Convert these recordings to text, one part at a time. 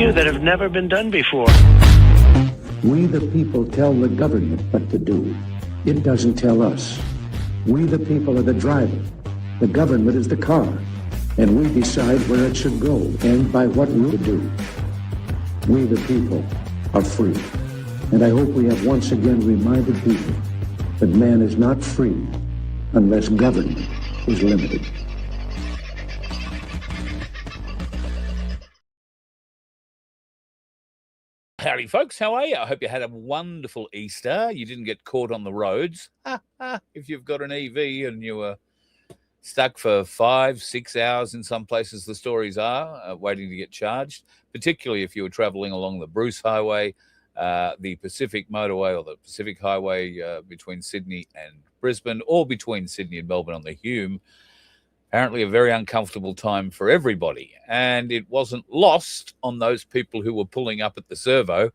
new that have never been done before. We the people tell the government what to do. It doesn't tell us. We the people are the driver. The government is the car. And we decide where it should go and by what route to do. We the people are free. And I hope we have once again reminded people that man is not free unless government is limited. Howdy, folks. How are you? I hope you had a wonderful Easter. You didn't get caught on the roads. If you've got an EV and you were stuck for 5-6 hours in some places, the stories are, waiting to get charged, particularly if you were traveling along the Bruce Highway, the Pacific Motorway or the Pacific Highway between Sydney and Brisbane, or between Sydney and Melbourne on the Hume. Apparently a very uncomfortable time for everybody. And it wasn't lost on those people who were pulling up at the servo,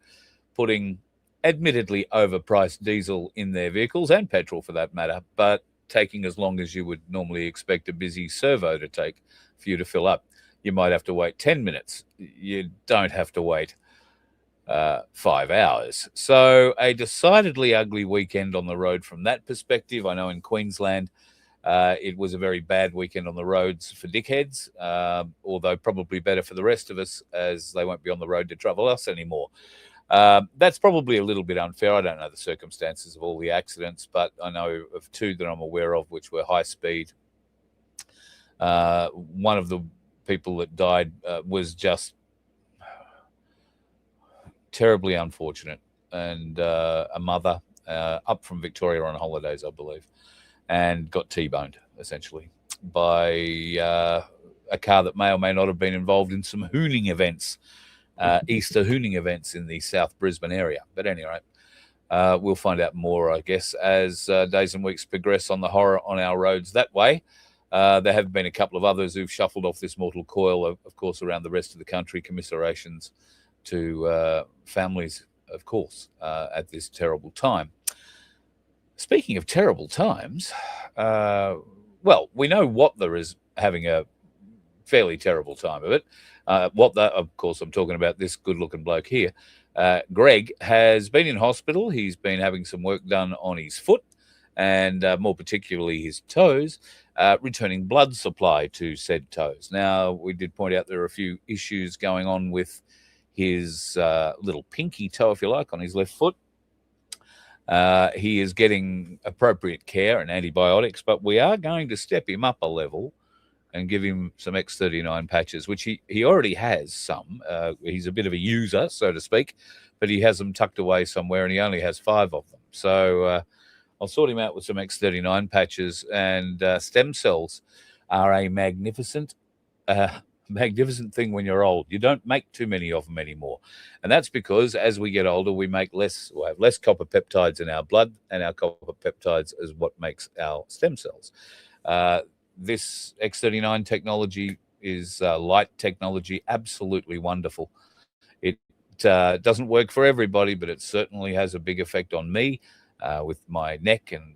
putting admittedly overpriced diesel in their vehicles, and petrol for that matter, but taking as long as you would normally expect a busy servo to take for you to fill up. You might have to wait 10 minutes. You don't have to wait 5 hours. So a decidedly ugly weekend on the road from that perspective. I know in Queensland, it was a very bad weekend on the roads for dickheads, although probably better for the rest of us as they won't be on the road to trouble us anymore. That's probably a little bit unfair. I don't know the circumstances of all the accidents, but I know of two that I'm aware of which were high speed. One of the people that died was just terribly unfortunate, and a mother up from Victoria on holidays, I believe, and got T-boned, essentially, by a car that may or may not have been involved in some hooning events, Easter hooning events in the South Brisbane area. But anyway, we'll find out more, I guess, as days and weeks progress on the horror on our roads that way. There have been a couple of others who've shuffled off this mortal coil, of course, around the rest of the country. Commiserations to families, of course, at this terrible time. Speaking of terrible times, well, we know Watler is having a fairly terrible time of it. Watler, of course, I'm talking about this good-looking bloke here. Greg has been in hospital. He's been having some work done on his foot and more particularly his toes, returning blood supply to said toes. Now, we did point out there are a few issues going on with his little pinky toe, if you like, on his left foot. He is getting appropriate care and antibiotics, but we are going to step him up a level and give him some X39 patches, which he already has some. He's a bit of a user, so to speak, but he has them tucked away somewhere, and he only has 5 of them. So I'll sort him out with some X39 patches, and stem cells are a magnificent thing when you're old. You don't make too many of them anymore. And that's because as we get older, we make less, or have less copper peptides in our blood, and our copper peptides is what makes our stem cells. This X39 technology is light technology, absolutely wonderful. It doesn't work for everybody, but it certainly has a big effect on me with my neck and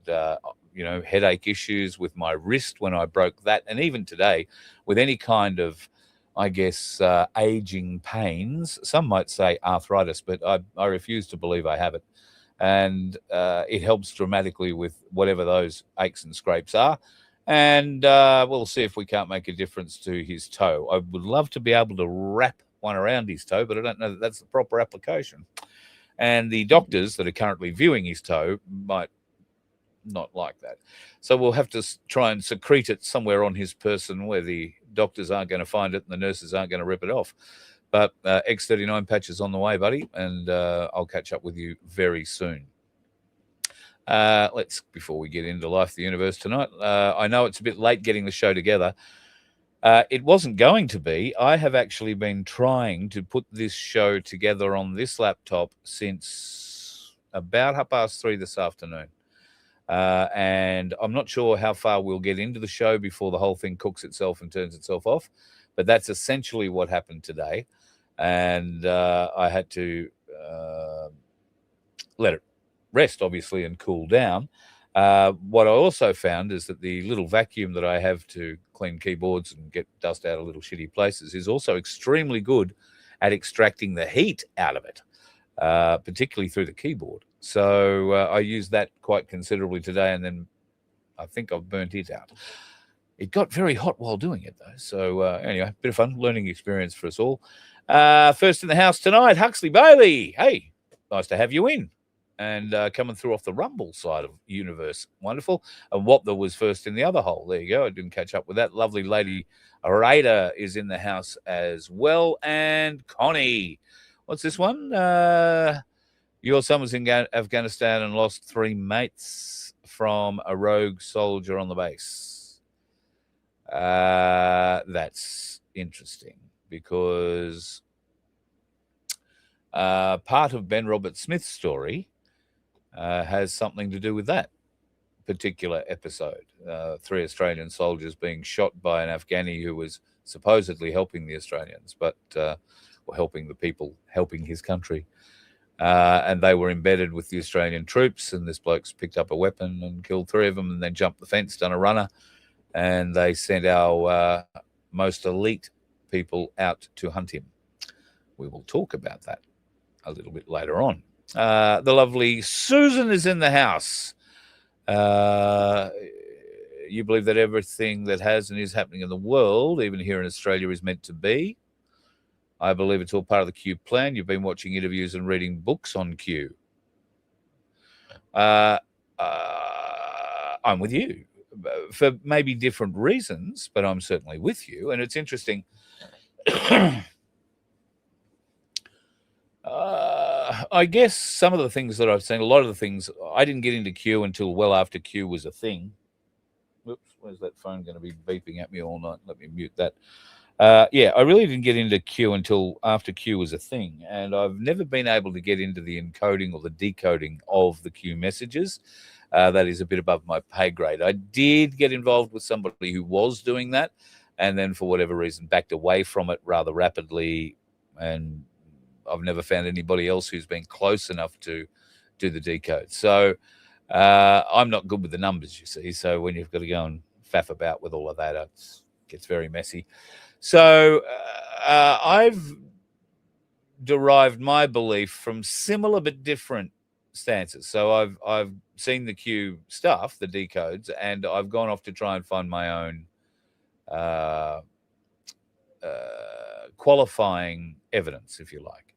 headache issues, with my wrist when I broke that, and even today with any kind of, I guess, aging pains. Some might say arthritis, but I refuse to believe I have it. And it helps dramatically with whatever those aches and scrapes are. And we'll see if we can't make a difference to his toe. I would love to be able to wrap one around his toe, but I don't know that that's the proper application. And the doctors that are currently viewing his toe might not like that. So we'll have to try and secrete it somewhere on his person where the doctors aren't going to find it and the nurses aren't going to rip it off. But X39 patches on the way, buddy, and I'll catch up with you very soon. Before we get into Life, the Universe tonight, I know it's a bit late getting the show together. It wasn't going to be. I have actually been trying to put this show together on this laptop since about 3:30 this afternoon. And I'm not sure how far we'll get into the show before the whole thing cooks itself and turns itself off. But that's essentially what happened today. And I had to let it rest, obviously, and cool down. What I also found is that the little vacuum that I have to clean keyboards and get dust out of little shitty places is also extremely good at extracting the heat out of it, particularly through the keyboard. So I used that quite considerably today, and then I think I've burnt it out. It got very hot while doing it, though. So anyway, bit of fun, learning experience for us all. First in the house tonight, Huxley Bailey. Hey, nice to have you in. And coming through off the Rumble side of universe. Wonderful. And what there was first in the other hole. There you go. I didn't catch up with that. Lovely lady Rada is in the house as well. And Connie. What's this one? Your son was in Afghanistan and lost 3 mates from a rogue soldier on the base. That's interesting because part of Ben Robert Smith's story has something to do with that particular episode. 3 Australian soldiers being shot by an Afghani who was supposedly helping the Australians, but or helping the people, helping his country. And they were embedded with the Australian troops, and this bloke's picked up a weapon and killed 3 of them and then jumped the fence, done a runner, and they sent our most elite people out to hunt him. We will talk about that a little bit later on. The lovely Susan is in the house. You believe that everything that has and is happening in the world, even here in Australia, is meant to be? I believe it's all part of the Q plan. You've been watching interviews and reading books on Q. I'm with you for maybe different reasons, but I'm certainly with you. And it's interesting. I guess some of the things that I've seen, a lot of the things, I didn't get into Q until well after Q was a thing. Whoops, where's that phone going to be beeping at me all night? Let me mute that. Yeah, I really didn't get into Q until after Q was a thing, and I've never been able to get into the encoding or the decoding of the Q messages. That is a bit above my pay grade. I did get involved with somebody who was doing that, and then for whatever reason backed away from it rather rapidly, and I've never found anybody else who's been close enough to do the decode. So I'm not good with the numbers, you see. So when you've got to go and faff about with all of that, it gets very messy. So I've derived my belief from similar but different stances. So I've seen the Q stuff, the decodes, and I've gone off to try and find my own qualifying evidence, if you like,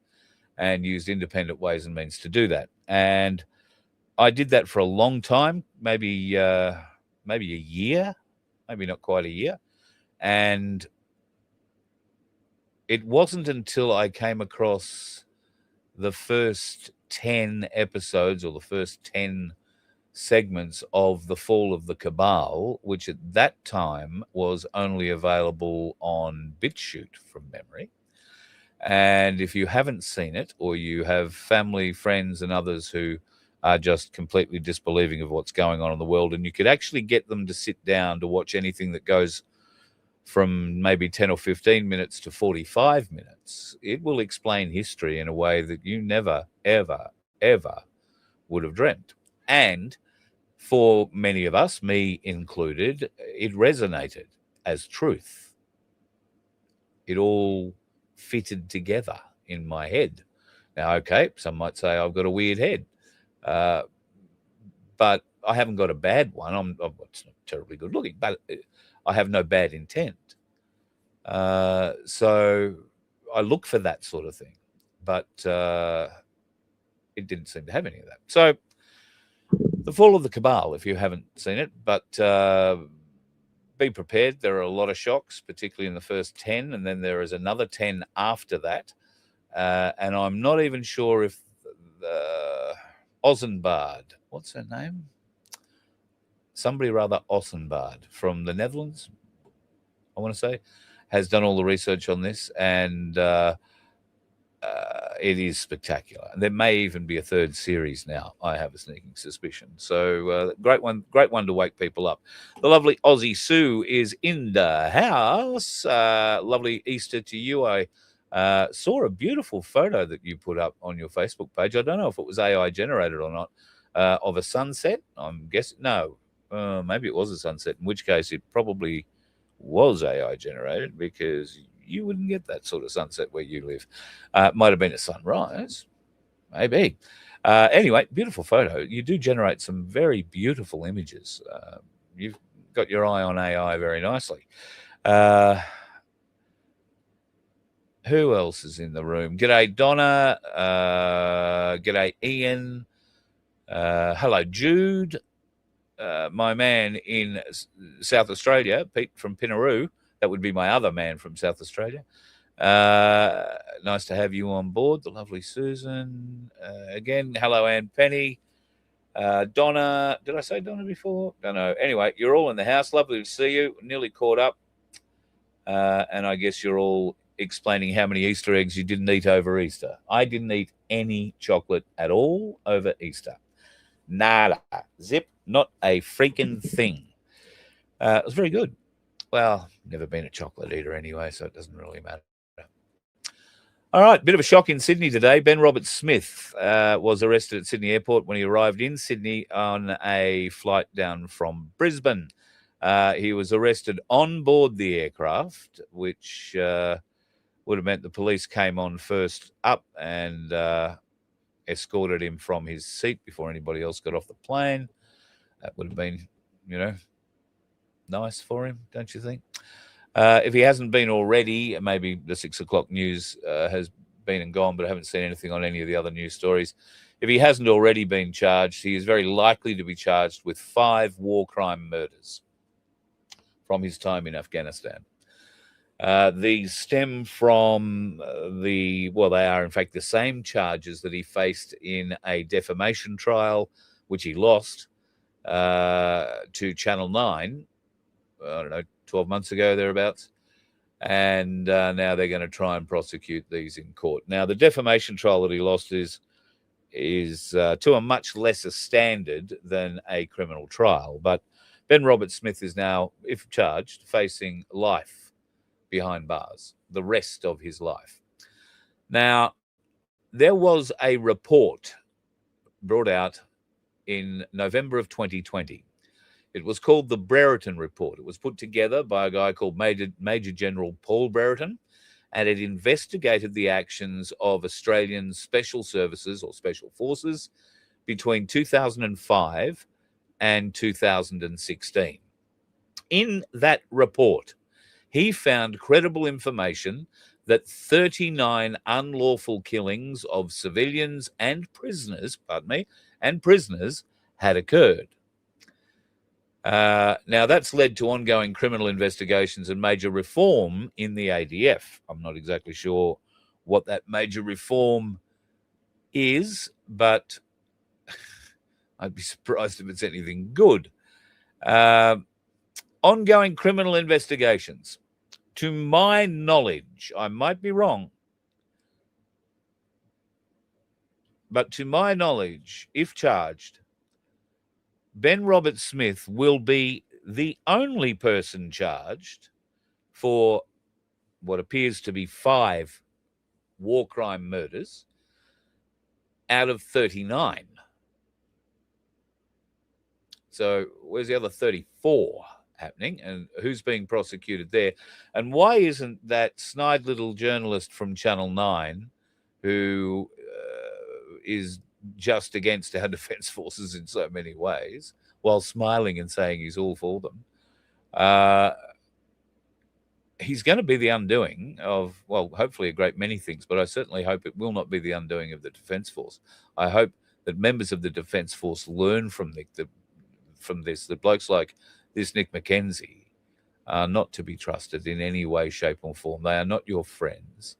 and used independent ways and means to do that. And I did that for a long time, maybe a year, maybe not quite a year. And it wasn't until I came across the first 10 episodes or the first 10 segments of The Fall of the Cabal, which at that time was only available on BitChute from memory. And if you haven't seen it, or you have family, friends, and others who are just completely disbelieving of what's going on in the world, and you could actually get them to sit down to watch anything that goes from maybe 10 or 15 minutes to 45 minutes, it will explain history in a way that you never, ever, ever would have dreamt. And for many of us, me included, it resonated as truth. It all fitted together in my head. Now, okay, some might say I've got a weird head, but I haven't got a bad one. It's not terribly good looking, but I have no bad intent. So I look for that sort of thing, but it didn't seem to have any of that. So The Fall of the Cabal, if you haven't seen it, but be prepared. There are a lot of shocks, particularly in the first 10, and then there is another 10 after that. And I'm not even sure if Ozenbard, what's her name? Somebody rather Ossenbard from the Netherlands, I want to say, has done all the research on this, and it is spectacular. And there may even be a third series now, I have a sneaking suspicion. So great one to wake people up. The lovely Aussie Sue is in the house. Lovely Easter to you. I saw a beautiful photo that you put up on your Facebook page. I don't know if it was AI generated or not, of a sunset. I'm guessing, no, maybe it was a sunset, in which case it probably was AI generated, because you wouldn't get that sort of sunset where you live. Might have been a sunrise, maybe. Anyway, beautiful photo. You do generate some very beautiful images. You've got your eye on AI very nicely. Who else is in the room? G'day, Donna. G'day, Ian. Hello, Jude. My man in South Australia, Pete from Pinaroo. That would be my other man from South Australia. Nice to have you on board. The lovely Susan. Again, hello, Ann Penny. Donna. Did I say Donna before? Don't know. Anyway, you're all in the house. Lovely to see you. Nearly caught up. And I guess you're all explaining how many Easter eggs you didn't eat over Easter. I didn't eat any chocolate at all over Easter. Nada. Zip. Not a freaking thing. It was very good. Well, never been a chocolate eater anyway, so it doesn't really matter. All right, bit of a shock in Sydney today. Ben Roberts-Smith was arrested at Sydney Airport when he arrived in Sydney on a flight down from Brisbane. He was arrested on board the aircraft, which would have meant the police came on first up and escorted him from his seat before anybody else got off the plane. That would have been, nice for him, don't you think? If he hasn't been already, maybe the 6 o'clock news has been and gone, but I haven't seen anything on any of the other news stories. If he hasn't already been charged, he is very likely to be charged with 5 war crime murders from his time in Afghanistan. These stem from they are in fact the same charges that he faced in a defamation trial, which he lost to Channel 9, I don't know, 12 months ago, thereabouts. And now they're going to try and prosecute these in court. Now, the defamation trial that he lost is to a much lesser standard than a criminal trial. But Ben Roberts-Smith is now, if charged, facing life behind bars, the rest of his life. Now, there was a report brought out in November of 2020. It was called the Brereton Report. It was put together by a guy called Major General Paul Brereton, and it investigated the actions of Australian special services or special forces between 2005 and 2016. In that report, he found credible information that 39 unlawful killings of civilians and prisoners, had occurred. Now, that's led to ongoing criminal investigations and major reform in the ADF. I'm not exactly sure what that major reform is, but I'd be surprised if it's anything good. Ongoing criminal investigations. To my knowledge, I might be wrong, but to my knowledge, if charged, Ben Roberts-Smith will be the only person charged for what appears to be 5 war crime murders out of 39. So where's the other 34 happening, and who's being prosecuted there? And why isn't that snide little journalist from Channel 9 who is just against our defence forces in so many ways, while smiling and saying he's all for them, he's going to be the undoing of, well, hopefully a great many things, but I certainly hope it will not be the undoing of the Defence Force. I hope that members of the Defence Force learn from this, that blokes like this Nick McKenzie are not to be trusted in any way, shape or form. They are not your friends.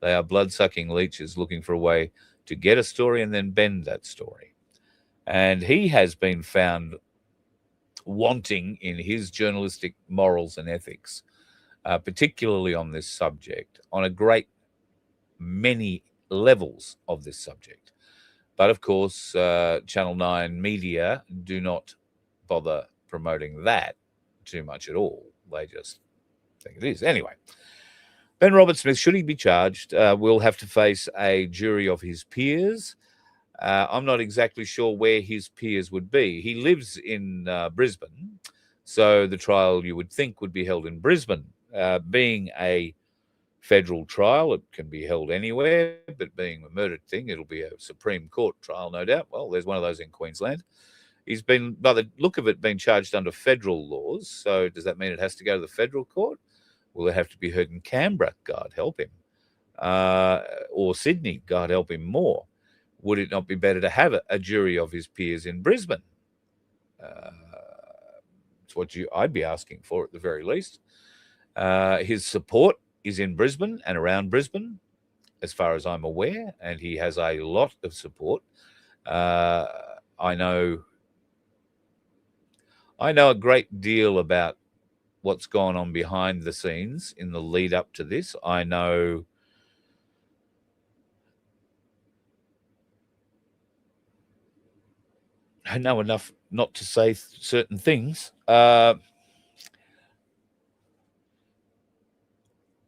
They are blood-sucking leeches looking for a way to get a story and then bend that story. And he has been found wanting in his journalistic morals and ethics, particularly on this subject, on a great many levels of this subject. But of course, Channel 9 media do not bother promoting that too much at all. They just think it is. Anyway, Ben Roberts-Smith, should he be charged, will have to face a jury of his peers. I'm not exactly sure where his peers would be. He lives in Brisbane, so the trial you would think would be held in Brisbane. Being a federal trial. It can be held anywhere, but being a murder thing, it'll be a Supreme Court trial, no doubt. Well, there's one of those in Queensland. He's been, by the look of it, been charged under federal laws. So does that mean it has to go to the federal court? Will it have to be heard in Canberra? God help him. Or Sydney? God help him more. Would it not be better to have a jury of his peers in Brisbane? It's what I'd be asking for at the very least. His support is in Brisbane and around Brisbane, as far as I'm aware, and he has a lot of support. I know a great deal about what's gone on behind the scenes in the lead up to this. I know enough not to say certain things. I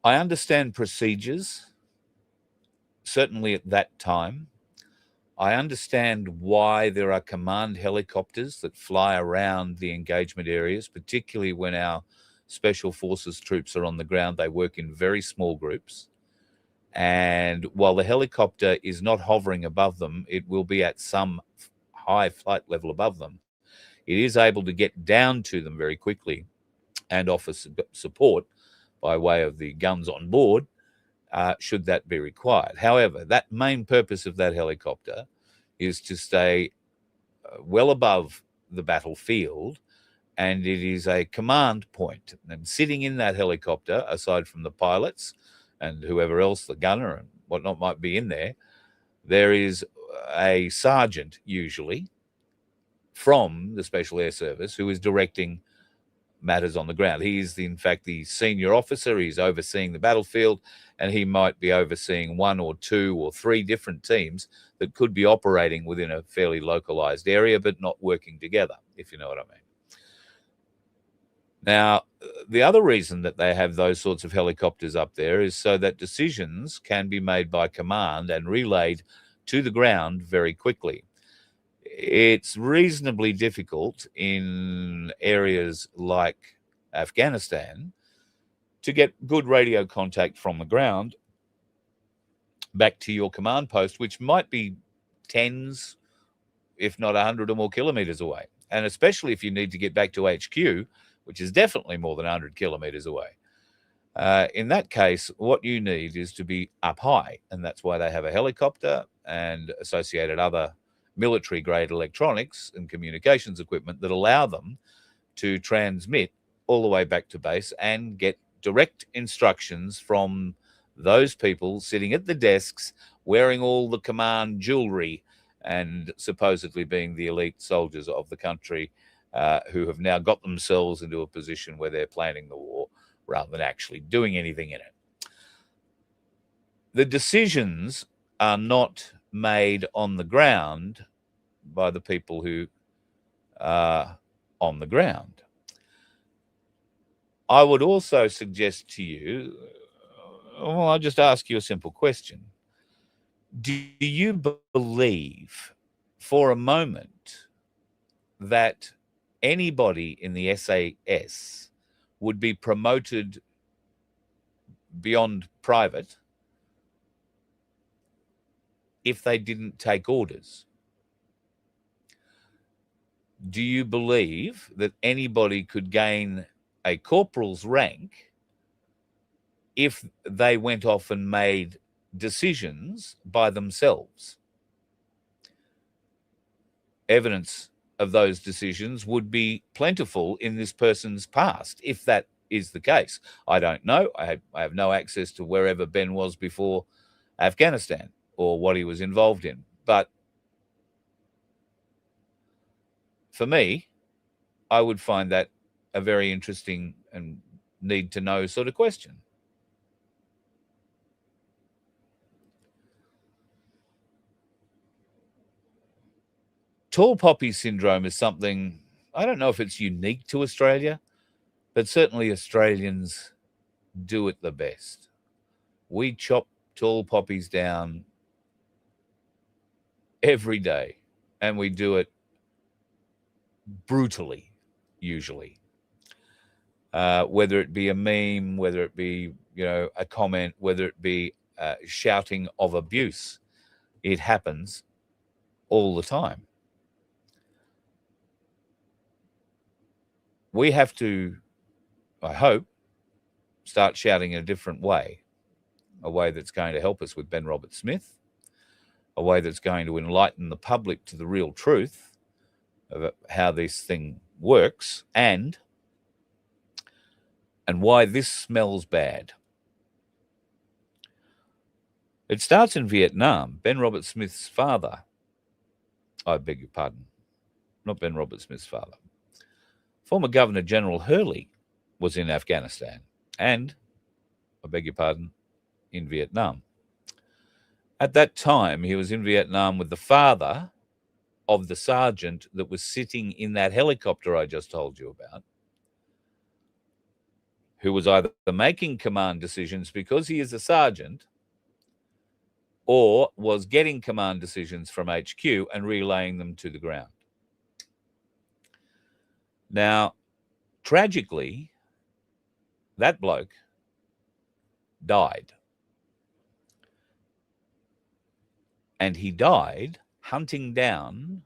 understand procedures, certainly at that time. I understand why there are command helicopters that fly around the engagement areas, particularly when our Special Forces troops are on the ground. They work in very small groups. And while the helicopter is not hovering above them, it will be at some high flight level above them. It is able to get down to them very quickly and offer support by way of the guns on board, should that be required. However, that main purpose of that helicopter is to stay well above the battlefield, and it is a command point. And sitting in that helicopter, aside from the pilots and whoever else, the gunner and whatnot might be in there, there is a sergeant usually from the Special Air Service who is directing matters on the ground. He is, in fact, the senior officer. He's overseeing the battlefield, and he might be overseeing one or two or three different teams that could be operating within a fairly localized area, but not working together, if you know what I mean. Now, the other reason that they have those sorts of helicopters up there is so that decisions can be made by command and relayed to the ground very quickly. It's reasonably difficult in areas like Afghanistan to get good radio contact from the ground back to your command post, which might be tens, if not 100 or more kilometers away. And especially if you need to get back to HQ, which is definitely more than 100 kilometers away. In that case, what you need is to be up high, and that's why they have a helicopter and associated other military-grade electronics and communications equipment that allow them to transmit all the way back to base and get direct instructions from those people sitting at the desks, wearing all the command jewelry and supposedly being the elite soldiers of the country, who have now got themselves into a position where they're planning the war rather than actually doing anything in it. The decisions are not made on the ground by the people who are on the ground. I would also suggest to you, well, I'll just ask you a simple question. Do you believe for a moment that anybody in the SAS would be promoted beyond private if they didn't take orders? Do you believe that anybody could gain a corporal's rank if they went off and made decisions by themselves? Evidence of those decisions would be plentiful in this person's past, if that is the case. I don't know. I have no access to wherever Ben was before Afghanistan or what he was involved in. But for me, I would find that a very interesting and need to know sort of question. Tall poppy syndrome is something, I don't know if it's unique to Australia, but certainly Australians do it the best. We chop tall poppies down every day, and we do it brutally, usually. Whether it be a meme, whether it be, a comment, whether it be shouting of abuse. It happens all the time. We have to, I hope, start shouting in a different way, a way that's going to help us with Ben Roberts-Smith, a way that's going to enlighten the public to the real truth of how this thing works and why this smells bad. It starts in Vietnam. Ben Roberts-Smith's father, I beg your pardon, not Ben Roberts-Smith's father, former Governor General Hurley was in Afghanistan and, I beg your pardon, in Vietnam. At that time, he was in Vietnam with the father of the sergeant that was sitting in that helicopter I just told you about, who was either making command decisions because he is a sergeant or was getting command decisions from HQ and relaying them to the ground. Now, tragically, that bloke died. And he died hunting down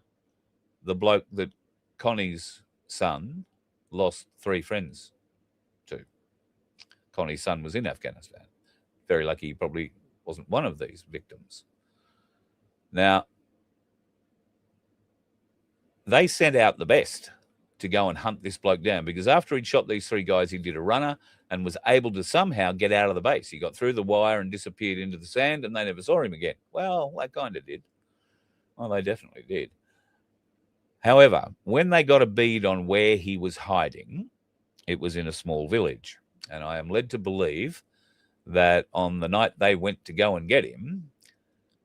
the bloke that Connie's son lost 3 friends to. Connie's son was in Afghanistan. Very lucky he probably wasn't one of these victims. Now, they sent out the best to go and hunt this bloke down, because after he'd shot these 3 guys, he did a runner and was able to somehow get out of the base. He got through the wire and disappeared into the sand, and they never saw him again. Well, they kind of did. Well, they definitely did. However, when they got a bead on where he was hiding, it was in a small village. And I am led to believe that on the night they went to go and get him,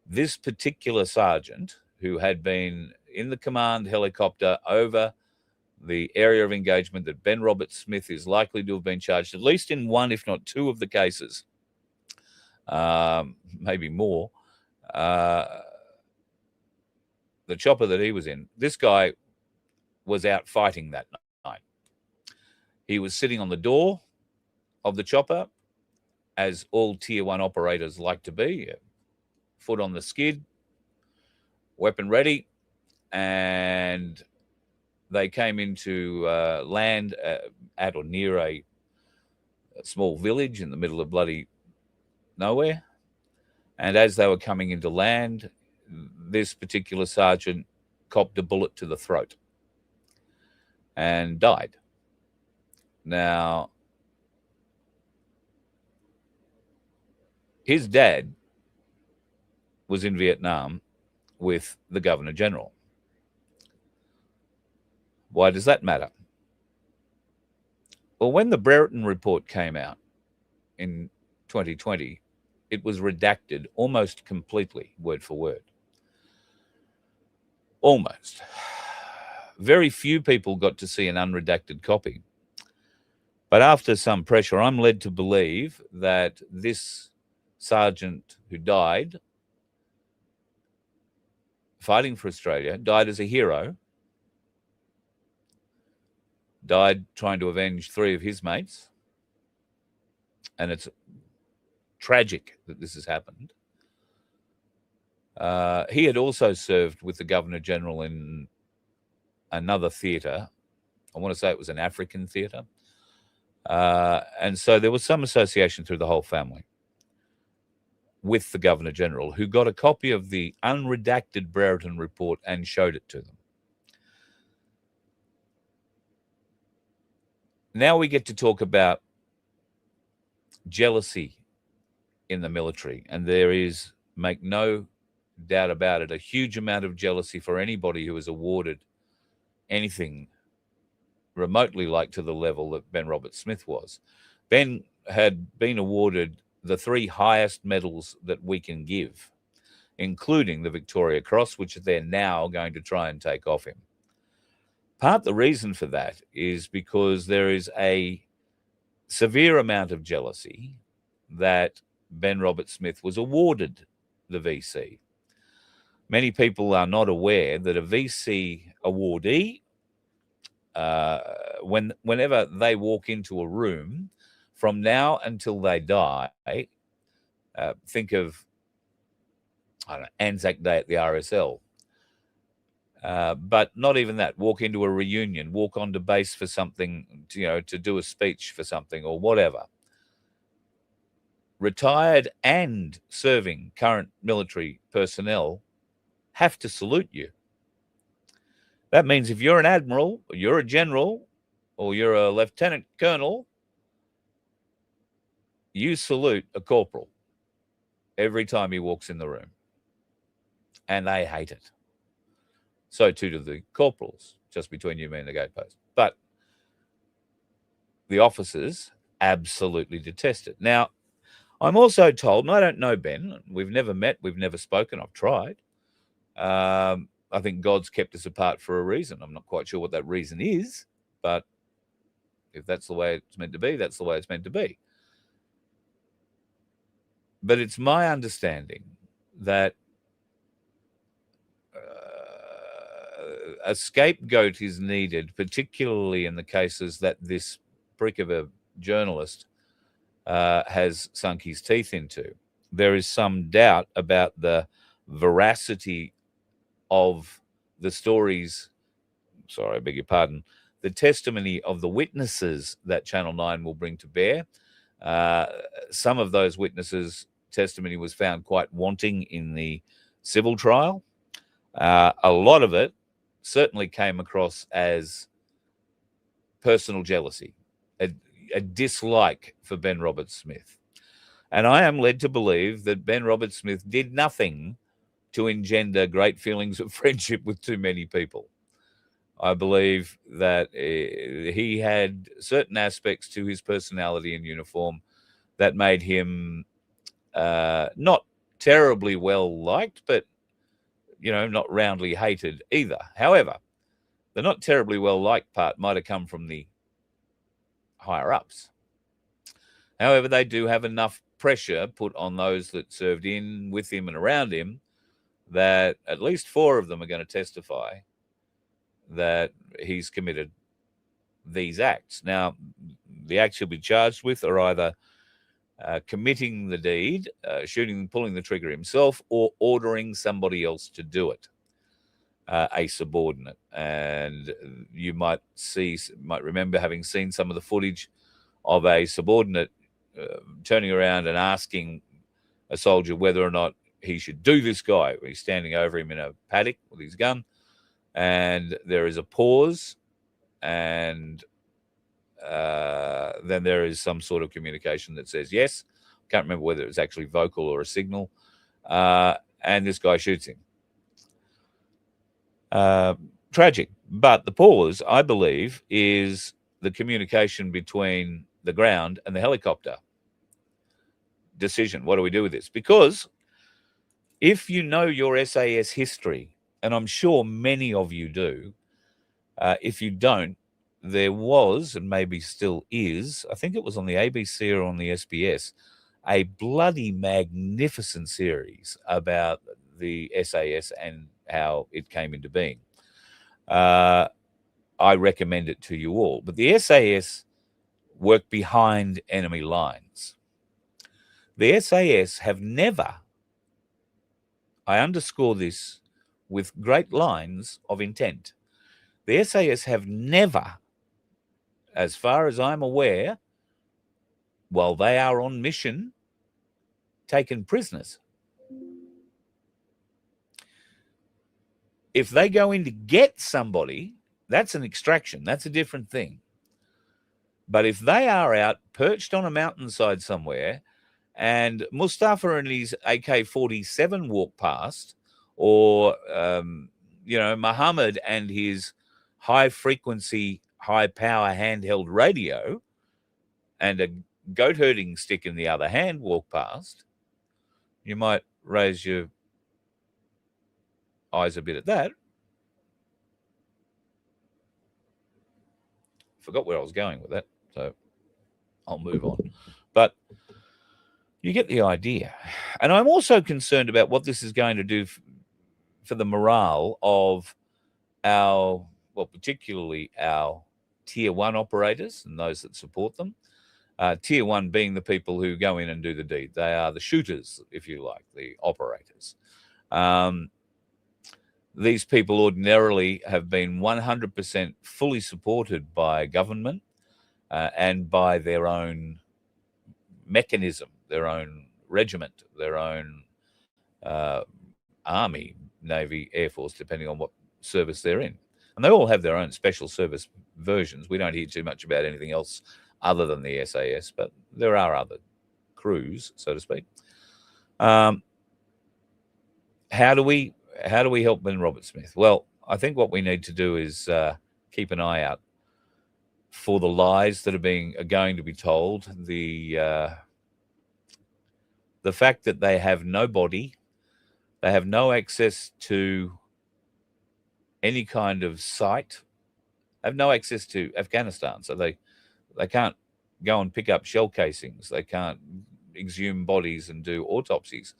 this particular sergeant, who had been in the command helicopter over the area of engagement that Ben Roberts-Smith is likely to have been charged, at least in 1, if not 2 of the cases, maybe more, the chopper that he was in, this guy was out fighting that night. He was sitting on the door of the chopper, as all Tier 1 operators like to be, foot on the skid, weapon ready, and they came into land at or near a small village in the middle of bloody nowhere. And as they were coming into land, this particular sergeant copped a bullet to the throat and died. Now, his dad was in Vietnam with the Governor General. Why does that matter? Well, when the Brereton report came out in 2020, it was redacted almost completely, word for word. Almost. Very few people got to see an unredacted copy. But after some pressure, I'm led to believe that this sergeant who died fighting for Australia, died as a hero, died trying to avenge 3 of his mates, and it's tragic that this has happened. He had also served with the Governor General in another theatre. I want to say it was an African theatre. And so there was some association through the whole family with the Governor General, who got a copy of the unredacted Brereton report and showed it to them. Now we get to talk about jealousy in the military, and there is, make no doubt about it, a huge amount of jealousy for anybody who is awarded anything remotely like to the level that Ben Roberts-Smith was. Ben had been awarded the 3 highest medals that we can give, including the Victoria Cross, which they're now going to try and take off him. Part the reason for that is because there is a severe amount of jealousy that Ben Roberts-Smith was awarded the VC. Many people are not aware that a VC awardee, whenever they walk into a room from now until they die, think of, I don't know, Anzac Day at the RSL. But not even that. Walk into a reunion, walk onto base for something, to do a speech for something or whatever. Retired and serving current military personnel have to salute you. That means if you're an admiral, or you're a general, or you're a lieutenant colonel, you salute a corporal every time he walks in the room. And they hate it. So too do the corporals, just between you, me, and the gatepost. But the officers absolutely detest it. Now, I'm also told, and I don't know Ben, we've never met, we've never spoken, I've tried. I think God's kept us apart for a reason. I'm not quite sure what that reason is, but if that's the way it's meant to be, that's the way it's meant to be. But it's my understanding that a scapegoat is needed, particularly in the cases that this prick of a journalist has sunk his teeth into. There is some doubt about the veracity of the stories, sorry, I beg your pardon, the testimony of the witnesses that Channel 9 will bring to bear. Some of those witnesses' testimony was found quite wanting in the civil trial. A lot of it certainly came across as personal jealousy, a dislike for Ben Roberts-Smith. And I am led to believe that Ben Roberts-Smith did nothing to engender great feelings of friendship with too many people. I believe that he had certain aspects to his personality and uniform that made him not terribly well liked, but, not roundly hated either. However, the not terribly well liked part might have come from the higher ups. However, they do have enough pressure put on those that served in with him and around him that at least 4 of them are going to testify that he's committed these acts. Now, the acts he'll be charged with are either committing the deed, pulling the trigger himself, or ordering somebody else to do it, a subordinate. And you might remember having seen some of the footage of a subordinate turning around and asking a soldier whether or not he should do this guy. He's standing over him in a paddock with his gun, and there is a pause, and then there is some sort of communication that says yes. Can't remember whether it was actually vocal or a signal, and this guy shoots him. Tragic. But the pause, I believe, is the communication between the ground and the helicopter. Decision. What do we do with this? Because if you know your SAS history, and I'm sure many of you do, if you don't, there was, and maybe still is, I think it was on the ABC or on the SBS, a bloody magnificent series about the SAS and how it came into being. I recommend it to you all. But the SAS work behind enemy lines. The SAS have never, I underscore this with great lines of intent, the SAS have never, as far as I'm aware, while they are on mission, taken prisoners. If they go in to get somebody, that's an extraction. That's a different thing. But if they are out perched on a mountainside somewhere and Mustafa and his AK-47 walk past, or, Muhammad and his high-frequency, high-power handheld radio and a goat herding stick in the other hand walk past, you might raise your eyes a bit at that. Forgot where I was going with that, so I'll move on. But you get the idea. And I'm also concerned about what this is going to do for the morale of particularly our tier 1 operators and those that support them, Tier 1 being the people who go in and do the deed. They are the shooters, if you like, the operators. These people ordinarily have been 100% fully supported by government and by their own mechanism, their own regiment, their own army, navy, air force, depending on what service they're in. And they all have their own special service versions. We don't hear too much about anything else other than the SAS, but there are other crews, so to speak. How do we help Ben Roberts-Smith? Well, I think what we need to do is keep an eye out for the lies that are going to be told, the fact that they have no body, they have no access to any kind of site, have no access to Afghanistan, so they can't go and pick up shell casings, they can't exhume bodies and do autopsies,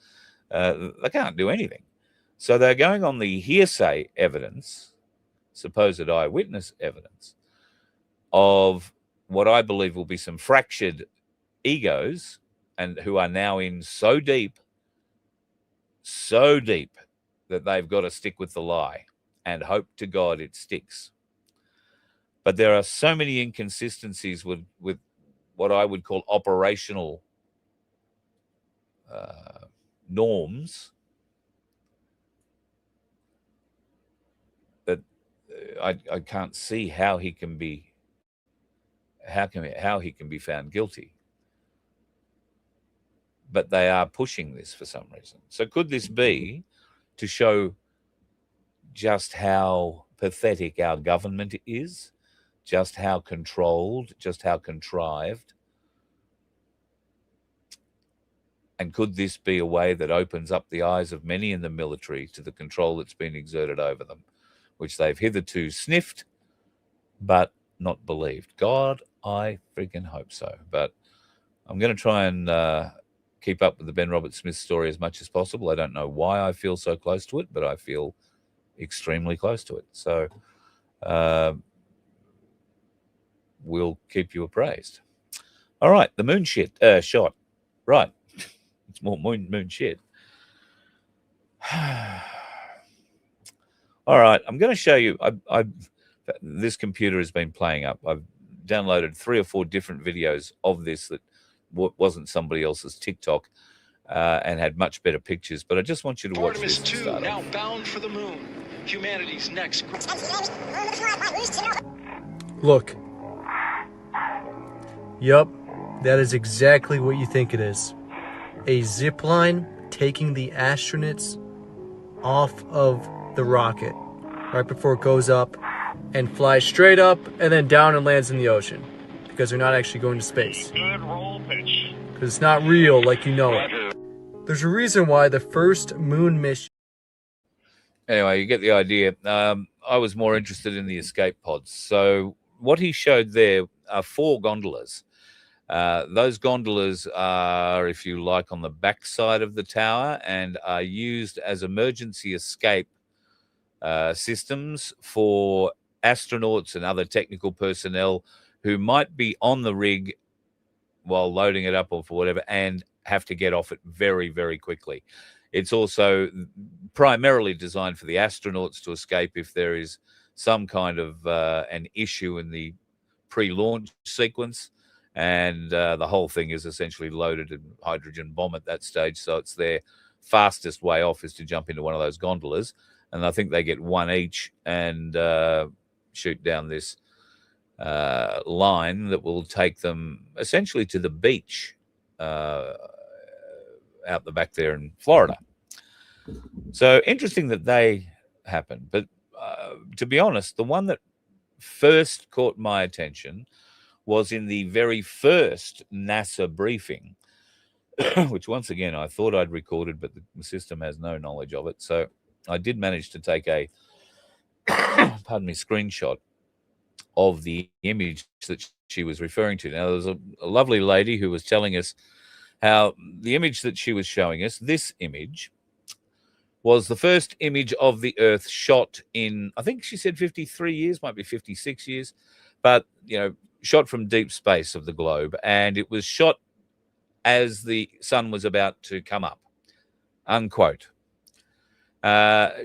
they can't do anything. So they're going on the hearsay evidence, supposed eyewitness evidence, of what I believe will be some fractured egos, and who are now in so deep that they've got to stick with the lie and hope to God it sticks. But there are so many inconsistencies with what I would call operational norms that I can't see how he can be found guilty. But they are pushing this for some reason. So could this be to show just how pathetic our government is, just how controlled, just how contrived? And could this be a way that opens up the eyes of many in the military to the control that's been exerted over them, which they've hitherto sniffed but not believed? God, I freaking hope so. But I'm going to try and keep up with the Ben Roberts-Smith story as much as possible. I don't know why I feel so close to it, but I feel extremely close to it. So we'll keep you appraised. All right, the moon shot. Right. It's more moon shit. All right, I'm going to show you. This computer has been playing up. I've downloaded 3 or 4 different videos of this that wasn't somebody else's TikTok and had much better pictures. But I just want you to watch this. Artemis 2 now bound for the moon. Humanity's next. Look. Yup, that is exactly what you think it is. A zip line taking the astronauts off of the rocket right before it goes up and flies straight up and then down and lands in the ocean, because they're not actually going to space. Good roll pitch. Because it's not real like you know it. There's a reason why the first moon mission... Anyway, you get the idea. I was more interested in the escape pods. So what he showed there are 4 gondolas. Those gondolas are, if you like, on the back side of the tower and are used as emergency escape systems for astronauts and other technical personnel who might be on the rig while loading it up or for whatever and have to get off it very, very quickly. It's also primarily designed for the astronauts to escape if there is some kind of an issue in the pre-launch sequence. And the whole thing is essentially loaded in hydrogen bomb at that stage. So it's their fastest way off is to jump into one of those gondolas. And I think they get 1 each and shoot down this line that will take them essentially to the beach out the back there in Florida. So interesting that they happen. But to be honest, the one that first caught my attention was in the very first NASA briefing, which once again I thought I'd recorded, but the system has no knowledge of it. So I did manage to take a screenshot of the image that she was referring to. Now, there was a lovely lady who was telling us how the image that she was showing us, this image, was the first image of the Earth shot in, I think she said 53 years, might be 56 years. But, you know, shot from deep space of the globe, and it was shot as the sun was about to come up, unquote.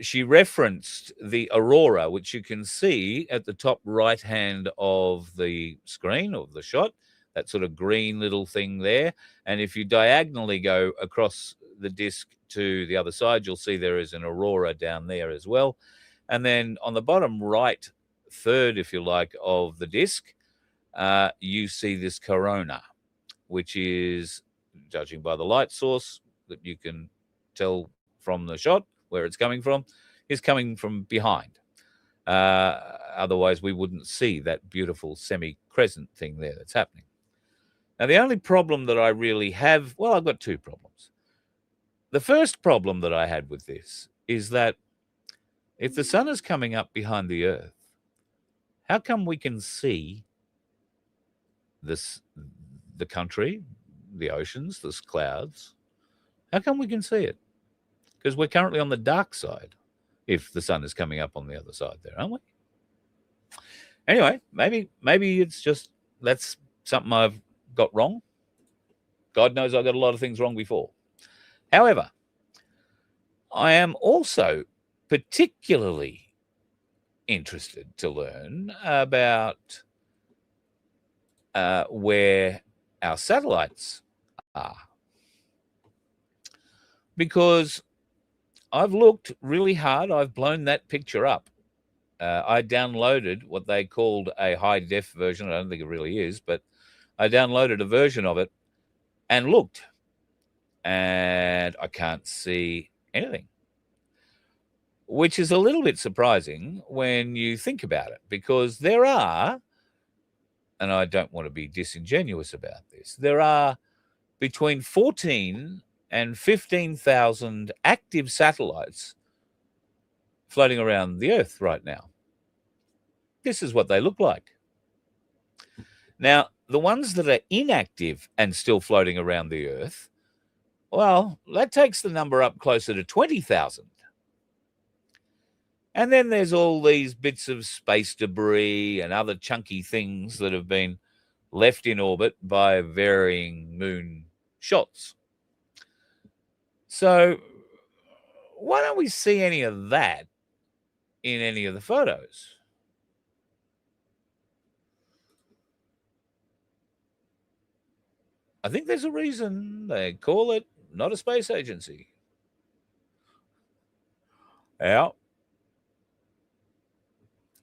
She referenced the aurora, which you can see at the top right hand of the screen of the shot, that sort of green little thing there. And if you diagonally go across the disc to the other side, you'll see there is an aurora down there as well. And then on the bottom right third, if you like, of the disc, you see this corona, which is, judging by the light source that you can tell from the shot where it's coming from, is coming from behind. Otherwise, we wouldn't see that beautiful semi-crescent thing there that's happening. Now, the only problem that I really have, well, I've got two problems. The first problem that I had with this is that if the sun is coming up behind the Earth, how come we can see this, the country, the oceans, the clouds? How come we can see it? Because we're currently on the dark side if the sun is coming up on the other side there, aren't we? Anyway, maybe it's just that's something I've got wrong. God knows I got a lot of things wrong before. However, I am also particularly interested to learn about where our satellites are. Because I've looked really hard. I've blown that picture up. I downloaded what they called a high-def version. I don't think it really is, but I downloaded a version of it and looked. And I can't see anything, which is a little bit surprising when you think about it, because there are, and I don't want to be disingenuous about this, there are between 14 and 15,000 active satellites floating around the Earth right now. This is what they look like. Now, the ones that are inactive and still floating around the Earth, well, that takes the number up closer to 20,000. And then there's all these bits of space debris and other chunky things that have been left in orbit by varying moon shots. So why don't we see any of that in any of the photos? I think there's a reason they call it not a space agency. Yeah.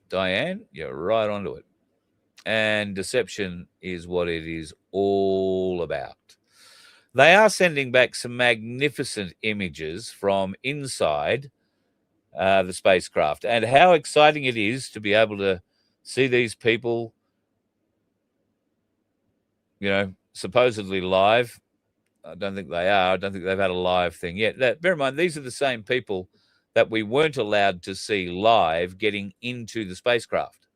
Diane, you're right onto it. And deception is what it is all about. They are sending back some magnificent images from inside the spacecraft, and how exciting it is to be able to see these people, supposedly live. I don't think they are. I don't think they've had a live thing yet. Bear in mind, these are the same people that we weren't allowed to see live getting into the spacecraft.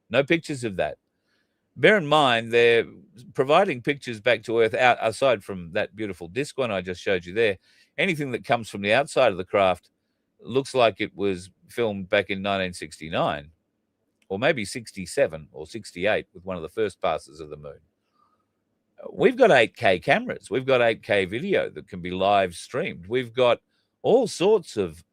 No pictures of that. Bear in mind, they're providing pictures back to Earth aside from that beautiful disc one I just showed you there. Anything that comes from the outside of the craft looks like it was filmed back in 1969, or maybe 67 or 68 with one of the first passes of the moon. We've got 8K cameras. We've got 8K video that can be live streamed. We've got all sorts of,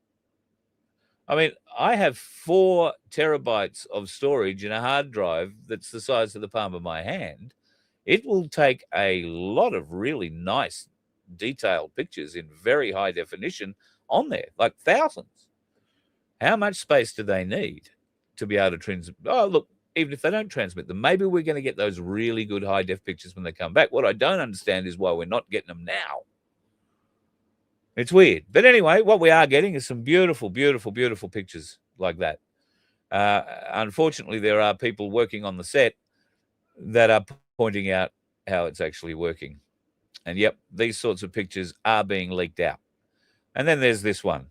I have 4 terabytes of storage in a hard drive that's the size of the palm of my hand. It will take a lot of really nice detailed pictures in very high definition on there, like thousands. How much space do they need to be able to transmit? Oh, look, even if they don't transmit them, maybe we're going to get those really good high def pictures when they come back. What I don't understand is why we're not getting them now. It's weird. But anyway, what we are getting is some beautiful, beautiful, beautiful pictures like that. Unfortunately, there are people working on the set that are pointing out how it's actually working. And yep, these sorts of pictures are being leaked out. And then there's this one.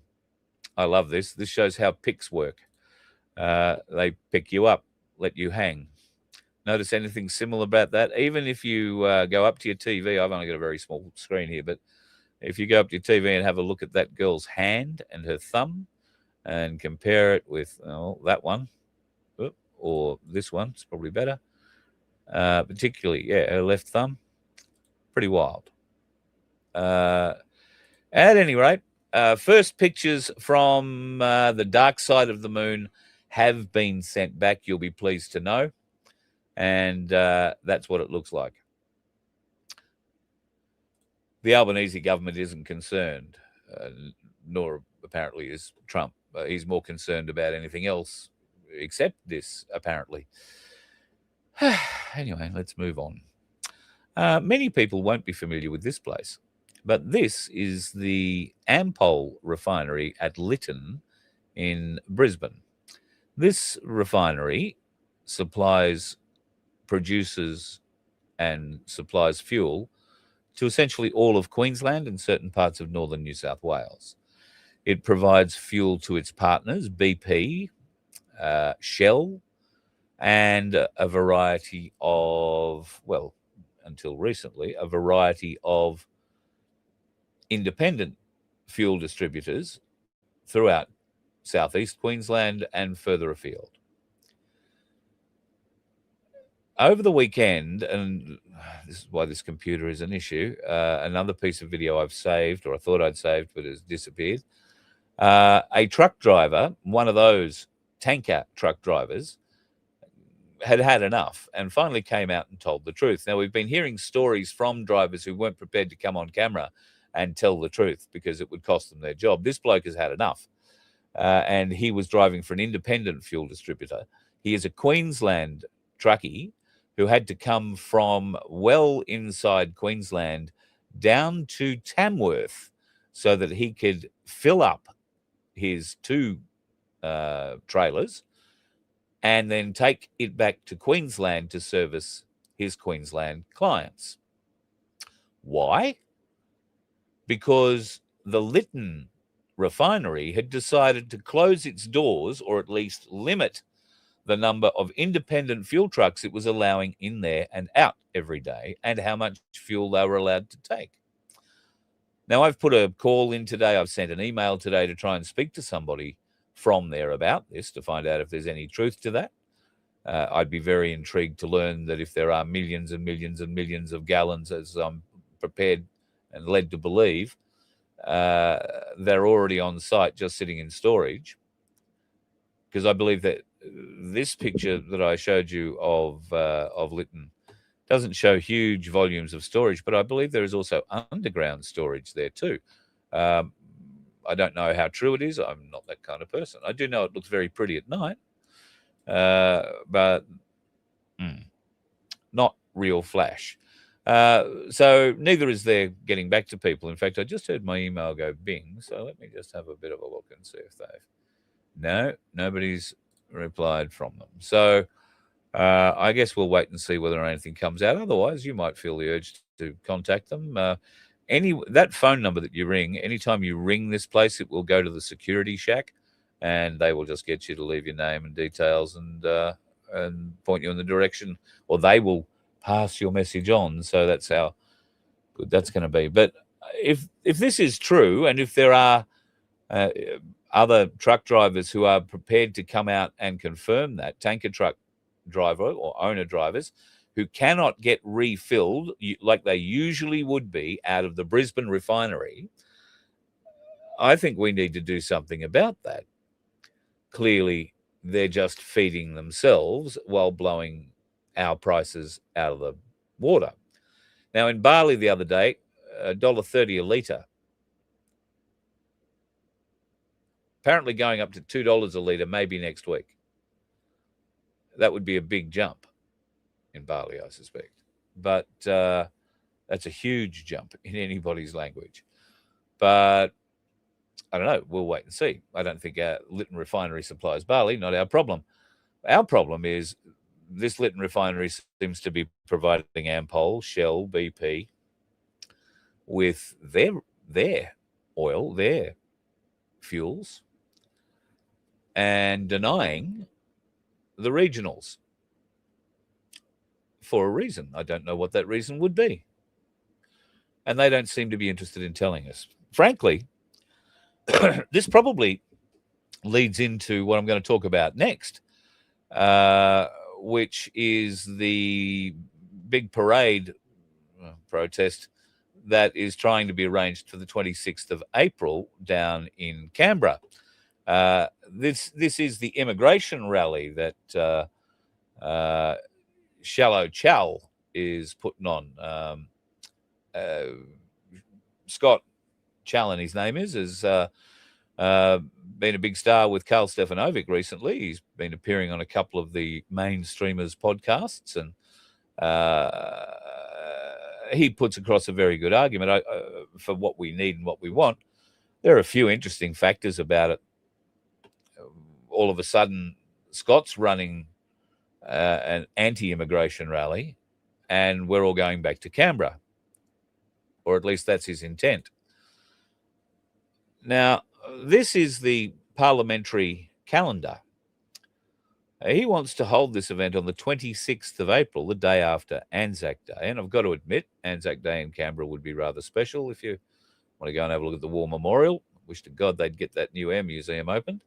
I love this. This shows how pics work. They pick you up, let you hang. Notice anything similar about that? Even if you go up to your TV, I've only got a very small screen here, but if you go up to your TV and have a look at that girl's hand and her thumb and compare it with that one or this one, it's probably better. particularly, her left thumb. Pretty wild. At any rate, first pictures from the dark side of the moon have been sent back, you'll be pleased to know. And that's what it looks like. The Albanese government isn't concerned, nor apparently is Trump. He's more concerned about anything else except this, apparently. Anyway, let's move on. Many people won't be familiar with this place, but this is the Ampol refinery at Lytton in Brisbane. This refinery produces and supplies fuel to essentially all of Queensland and certain parts of northern New South Wales. It provides fuel to its partners, BP, Shell, and a variety of, well, until recently, a variety of independent fuel distributors throughout southeast Queensland and further afield. Over the weekend, and this is why this computer is an issue, another piece of video I've saved, or I thought I'd saved, but has disappeared. A truck driver, one of those tanker truck drivers, had enough and finally came out and told the truth. Now, we've been hearing stories from drivers who weren't prepared to come on camera and tell the truth because it would cost them their job. This bloke has had enough, and he was driving for an independent fuel distributor. He is a Queensland truckie who had to come from well inside Queensland down to Tamworth so that he could fill up his two trailers and then take it back to Queensland to service his Queensland clients. Why? Because the Lytton refinery had decided to close its doors, or at least limit the number of independent fuel trucks it was allowing in there and out every day, and how much fuel they were allowed to take. Now, I've put a call in today. I've sent an email today to try and speak to somebody from there about this to find out if there's any truth to that. I'd be very intrigued to learn that if there are millions and millions and millions of gallons, as I'm prepared and led to believe, they're already on site just sitting in storage. Because I believe that this picture that I showed you of Lytton doesn't show huge volumes of storage, but I believe there is also underground storage there too. I don't know how true it is. I'm not that kind of person. I do know it looks very pretty at night, but not real flash. So neither is there getting back to people. In fact, I just heard my email go bing, so let me just have a bit of a look and see if nobody's replied from them. So I guess we'll wait and see whether anything comes out. Otherwise, you might feel the urge to contact them. That phone number that you ring, anytime you ring this place, it will go to the security shack, and they will just get you to leave your name and details and point you in the direction, or they will pass your message on. So that's how good that's going to be. But if this is true, and if there are other truck drivers who are prepared to come out and confirm that, tanker truck driver or owner drivers who cannot get refilled like they usually would be out of the Brisbane refinery, I think we need to do something about that. Clearly, they're just feeding themselves while blowing our prices out of the water. Now, in Bali the other day, $1.30 a litre. Apparently going up to $2 a litre maybe next week. That would be a big jump in Bali, I suspect. But that's a huge jump in anybody's language. But I don't know. We'll wait and see. I don't think our Lytton refinery supplies Bali. Not our problem. Our problem is this Lytton refinery seems to be providing Ampol, Shell, BP with their oil, their fuels, and denying the regionals for a reason. I don't know what that reason would be. And they don't seem to be interested in telling us. Frankly, this probably leads into what I'm going to talk about next, which is the big parade protest that is trying to be arranged for the 26th of April down in Canberra. This is the immigration rally that Shallow Chal is putting on. Scott Challen, his name is, has been a big star with Karl Stefanovic recently. He's been appearing on a couple of the mainstreamers podcasts, and he puts across a very good argument for what we need and what we want. There are a few interesting factors about it. All of a sudden, Scott's running an anti-immigration rally, and we're all going back to Canberra, or at least that's his intent. Now, this is the parliamentary calendar. He wants to hold this event on the 26th of April, the day after Anzac Day. And I've got to admit, Anzac Day in Canberra would be rather special if you want to go and have a look at the War Memorial. Wish to God they'd get that new air museum opened.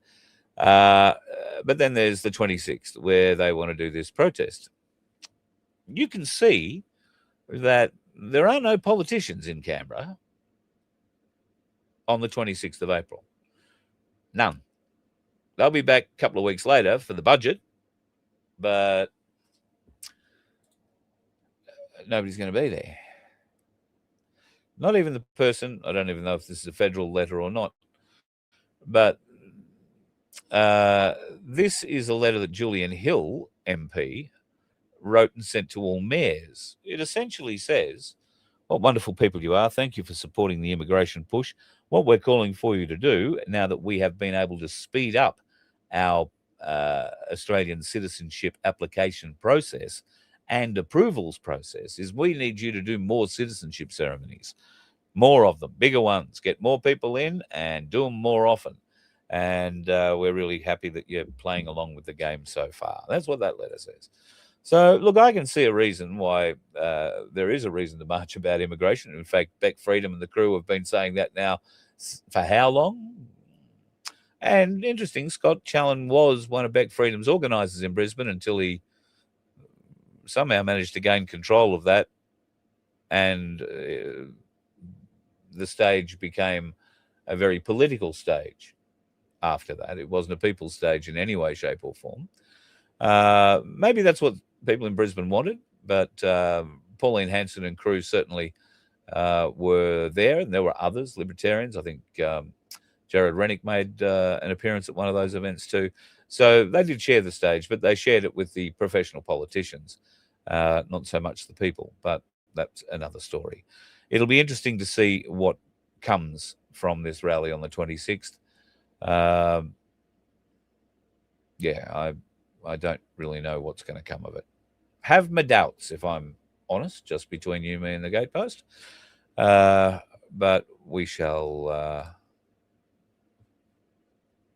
But then there's the 26th, where they want to do this protest. You can see that there are no politicians in Canberra on the 26th of April. None. They'll be back a couple of weeks later for the budget, but nobody's going to be there. Not even the person, I don't even know if this is a federal letter or not, but this is a letter that Julian Hill, MP, wrote and sent to all mayors. It essentially says, what wonderful people you are. Thank you for supporting the immigration push. What we're calling for you to do, now that we have been able to speed up our Australian citizenship application process and approvals process, is we need you to do more citizenship ceremonies, more of them, bigger ones, get more people in and do them more often. And we're really happy that you're playing along with the game so far. That's what that letter says. So, look, I can see a reason why there is a reason to march about immigration. In fact, Beck Freedom and the crew have been saying that now for how long? And interesting, Scott Challen was one of Beck Freedom's organisers in Brisbane until he somehow managed to gain control of that, and the stage became a very political stage after that. It wasn't a people's stage in any way, shape or form. Maybe that's what people in Brisbane wanted, but Pauline Hanson and crew certainly were there, and there were others, libertarians. I think Jared Rennick made an appearance at one of those events too. So they did share the stage, but they shared it with the professional politicians, not so much the people, but that's another story. It'll be interesting to see what comes from this rally on the 26th. I don't really know what's going to come of it. Have my doubts, if I'm honest, just between you, me, and the gatepost. But we shall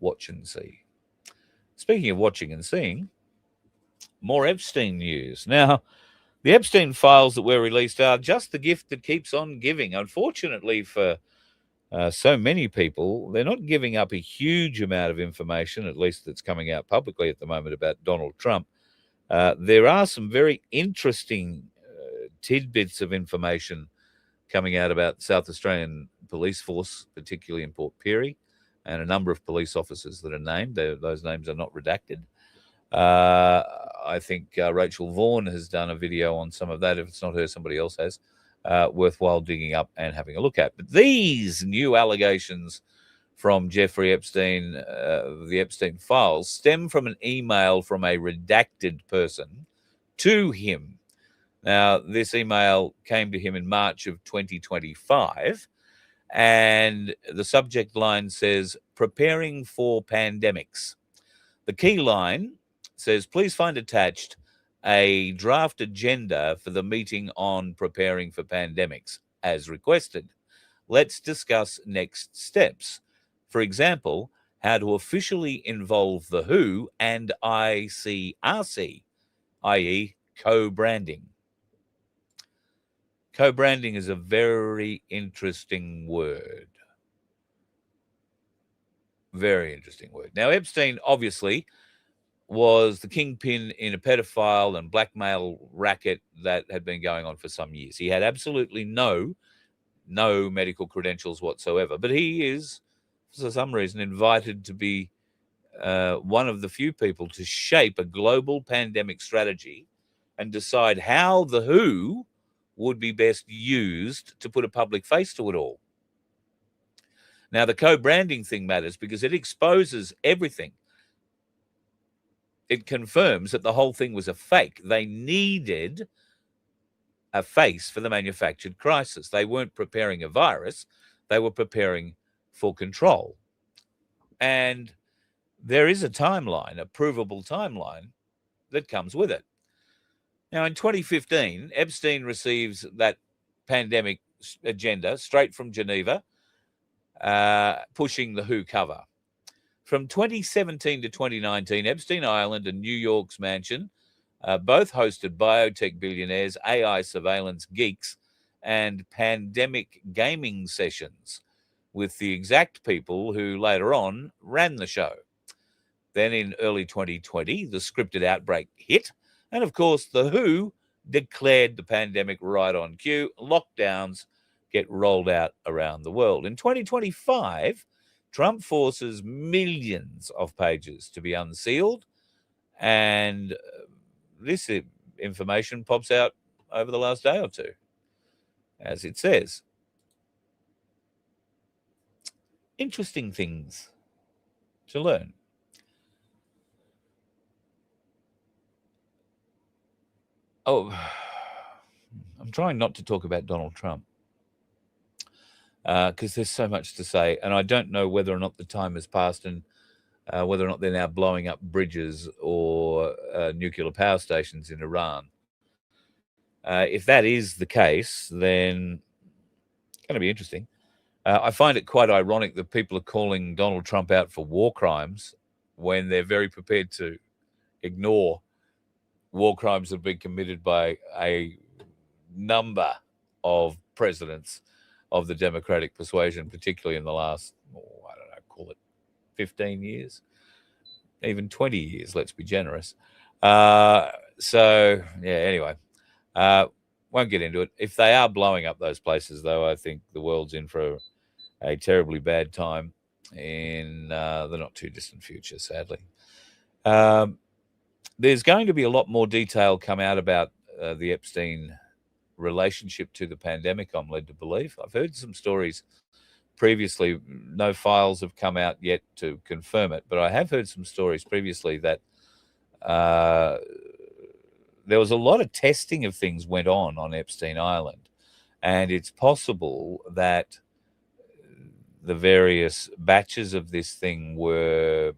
watch and see. Speaking of watching and seeing, more Epstein news. Now, the Epstein files that were released are just the gift that keeps on giving. Unfortunately for so many people, they're not giving up a huge amount of information, at least that's coming out publicly at the moment, about Donald Trump. There are some very interesting tidbits of information coming out about South Australian Police Force, particularly in Port Pirie, and a number of police officers that are named. Those names are not redacted. I think Rachel Vaughan has done a video on some of that. If it's not her, somebody else has. Worthwhile digging up and having a look at. But these new allegations from Jeffrey Epstein, the Epstein files, stem from an email from a redacted person to him. Now, this email came to him in March of 2025, and the subject line says, "Preparing for pandemics." The key line says, "Please find attached a draft agenda for the meeting on preparing for pandemics as requested. Let's discuss next steps. For example, how to officially involve the WHO and ICRC, i.e. co-branding." Co-branding is a very interesting word. Very interesting word. Now, Epstein obviously was the kingpin in a pedophile and blackmail racket that had been going on for some years. He had absolutely no medical credentials whatsoever, but he is, for some reason, invited to be one of the few people to shape a global pandemic strategy and decide how the WHO would be best used to put a public face to it all. Now, the co-branding thing matters because it exposes everything. It confirms that the whole thing was a fake. They needed a face for the manufactured crisis. They weren't preparing a virus. They were preparing for control. And there is a timeline, a provable timeline that comes with it. Now, in 2015, Epstein receives that pandemic agenda straight from Geneva, pushing the WHO cover. From 2017 to 2019, Epstein Island and New York's mansion both hosted biotech billionaires, AI surveillance geeks, and pandemic gaming sessions with the exact people who later on ran the show. Then in early 2020, the scripted outbreak hit, and of course, the WHO declared the pandemic right on cue. Lockdowns get rolled out around the world. In 2025, Trump forces millions of pages to be unsealed, and this information pops out over the last day or two, as it says. Interesting things to learn. Oh, I'm trying not to talk about Donald Trump because there's so much to say, and I don't know whether or not the time has passed and whether or not they're now blowing up bridges or nuclear power stations in Iran. If that is the case, then it's going to be interesting. I find it quite ironic that people are calling Donald Trump out for war crimes when they're very prepared to ignore war crimes that have been committed by a number of presidents of the Democratic persuasion, particularly in the last, call it 15 years, even 20 years, let's be generous. Anyway, won't get into it. If they are blowing up those places, though, I think the world's in for a terribly bad time in the not too distant future, sadly. There's going to be a lot more detail come out about the Epstein relationship to the pandemic, I'm led to believe. I've heard some stories previously. No files have come out yet to confirm it, but I have heard some stories previously that there was a lot of testing of things went on Epstein Island, and it's possible that the various batches of this thing were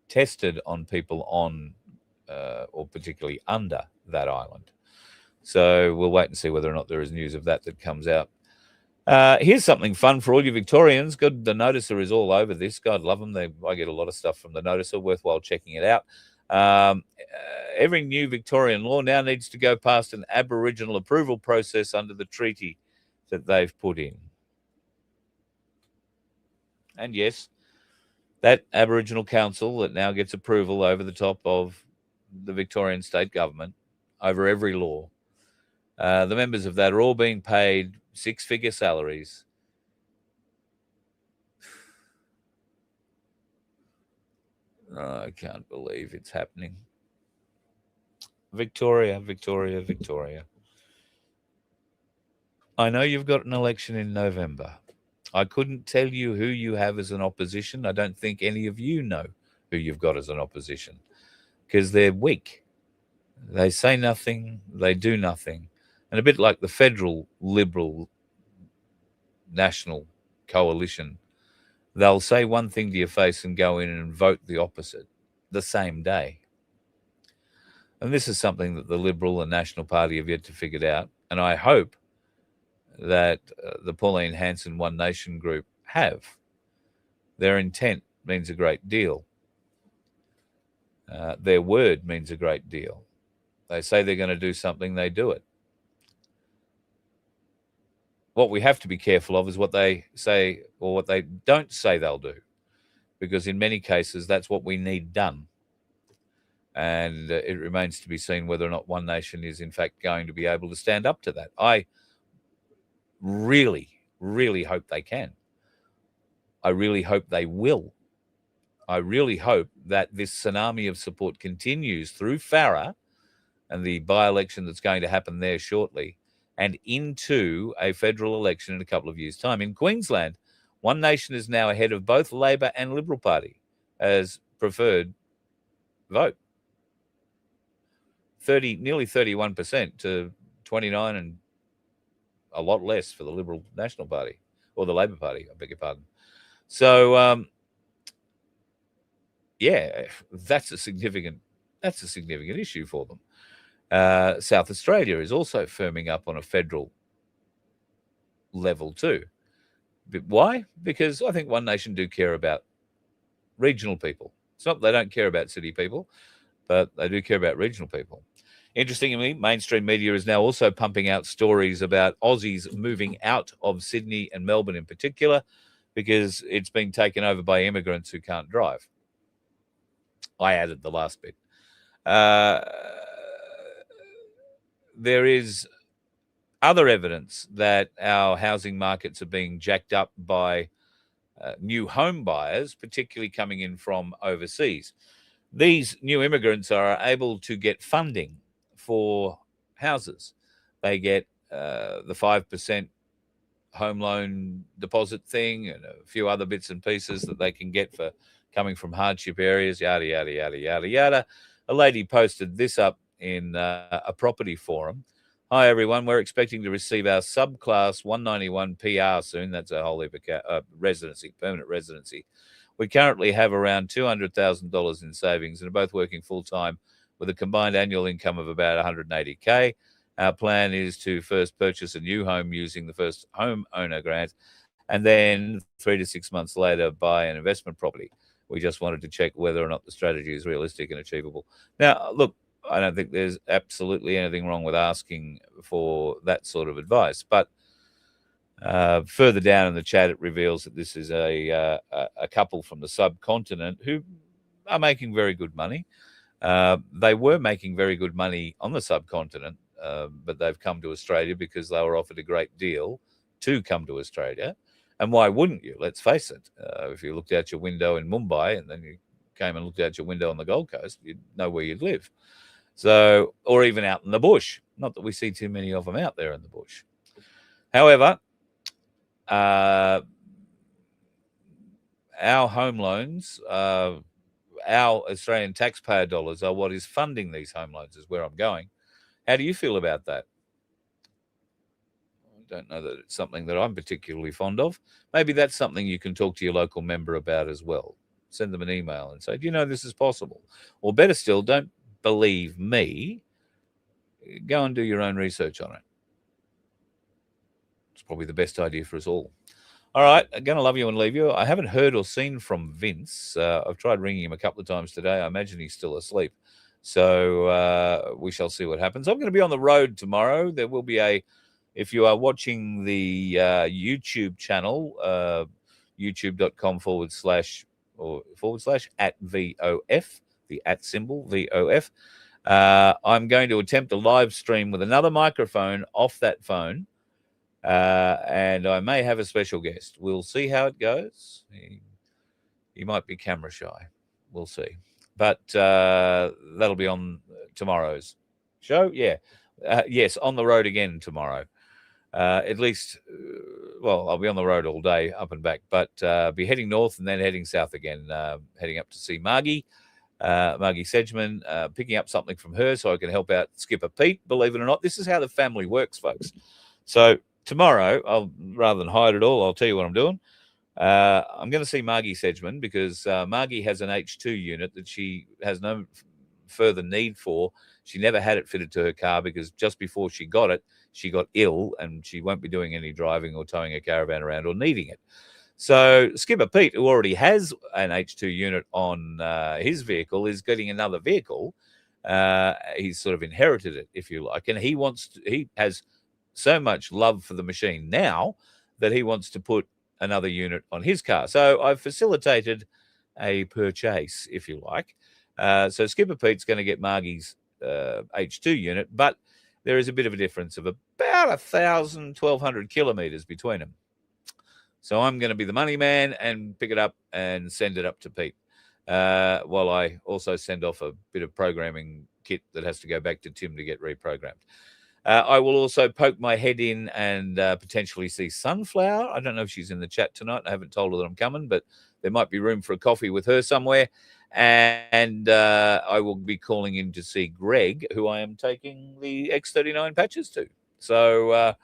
tested on people on or particularly under that island. So we'll wait and see whether or not there is news of that comes out. Here's something fun for all you Victorians. Good, the Noticer is all over this. God love them. I get a lot of stuff from the Noticer. Worthwhile checking it out. Every new Victorian law now needs to go past an Aboriginal approval process under the treaty that they've put in. And yes, that Aboriginal council that now gets approval over the top of the Victorian state government over every law, the members of that are all being paid six-figure salaries. Oh, I can't believe it's happening. Victoria, Victoria, Victoria. I know you've got an election in November. I couldn't tell you who you have as an opposition. I don't think any of you know who you've got as an opposition because they're weak. They say nothing, they do nothing. And a bit like the federal Liberal National Coalition, they'll say one thing to your face and go in and vote the opposite the same day. And this is something that the Liberal and National Party have yet to figure out. And I hope that the Pauline Hanson One Nation group have. Their intent means a great deal. Their word means a great deal. They say they're going to do something, they do it. What we have to be careful of is what they say or what they don't say they'll do, because in many cases, that's what we need done. And it remains to be seen whether or not One Nation is in fact going to be able to stand up to that. I really, really hope they can. I really hope they will. I really hope that this tsunami of support continues through Farah and the by-election that's going to happen there shortly, and into a federal election in a couple of years' time. In Queensland, One Nation is now ahead of both Labor and Liberal Party as preferred vote. Nearly 31% to 29%, and a lot less for the Liberal National Party, or the Labor Party, I beg your pardon. So, yeah, that's a significant issue for them. South Australia is also firming up on a federal level too. But why? Because I think One Nation do care about regional people. It's not that they don't care about city people, but they do care about regional people. Interestingly, mainstream media is now also pumping out stories about Aussies moving out of Sydney and Melbourne in particular, because it's been taken over by immigrants who can't drive. I added the last bit. There is other evidence that our housing markets are being jacked up by new home buyers, particularly coming in from overseas. These new immigrants are able to get funding for houses. They get the 5% home loan deposit thing and a few other bits and pieces that they can get for coming from hardship areas, yada, yada, yada, yada, yada. A lady posted this up in a property forum. Hi, everyone. We're expecting to receive our subclass 191 PR soon. That's a whole heap of residency, permanent residency. We currently have around $200,000 in savings and are both working full-time with a combined annual income of about $180K. Our plan is to first purchase a new home using the first home owner grant, and then 3 to 6 months later buy an investment property. We just wanted to check whether or not the strategy is realistic and achievable. Now, look, I don't think there's absolutely anything wrong with asking for that sort of advice, but further down in the chat, it reveals that this is a couple from the subcontinent who are making very good money. They were making very good money on the subcontinent, but they've come to Australia because they were offered a great deal to come to Australia. And why wouldn't you? Let's face it. If you looked out your window in Mumbai and then you came and looked out your window on the Gold Coast, you'd know where you'd live. So, or even out in the bush. Not that we see too many of them out there in the bush. However, our home loans, our Australian taxpayer dollars are what is funding these home loans, is where I'm going. How do you feel about that? I don't know that it's something that I'm particularly fond of. Maybe that's something you can talk to your local member about as well. Send them an email and say, do you know this is possible? Or better still, don't believe me. Go and do your own research on it. It's probably the best idea for us all. All right, I'm going to love you and leave you. I haven't heard or seen from Vince. I've tried ringing him a couple of times today. I imagine he's still asleep. So we shall see what happens. I'm going to be on the road tomorrow. There will be if you are watching the YouTube channel, youtube.com // at VOF, the at symbol, VOF. I'm going to attempt a live stream with another microphone off that phone. And I may have a special guest. We'll see how it goes. He might be camera shy. We'll see. But that'll be on tomorrow's show. Yeah. Yes, on the road again tomorrow. At least, well, I'll be on the road all day, up and back. But be heading north and then heading south again, heading up to see Margie Sedgman, picking up something from her so I can help out Skipper Pete. Believe it or not, this is how the family works, folks. So tomorrow, rather than hide it all, I'll tell you what I'm doing. I'm going to see Margie Sedgman because Margie has an H2 unit that she has no further need for. She never had it fitted to her car because just before she got it, she got ill and she won't be doing any driving or towing a caravan around or needing it. So Skipper Pete, who already has an H2 unit on his vehicle, is getting another vehicle. He's sort of inherited it, if you like, and he has so much love for the machine now that he wants to put another unit on his car. So I've facilitated a purchase, if you like. So Skipper Pete's going to get Margie's H2 unit, but there is a bit of a difference of about 1,200 kilometres between them. So I'm going to be the money man and pick it up and send it up to Pete, while I also send off a bit of programming kit that has to go back to Tim to get reprogrammed. I will also poke my head in and potentially see Sunflower. I don't know if she's in the chat tonight. I haven't told her that I'm coming, but there might be room for a coffee with her somewhere. And I will be calling in to see Greg, who I am taking the X39 patches to. So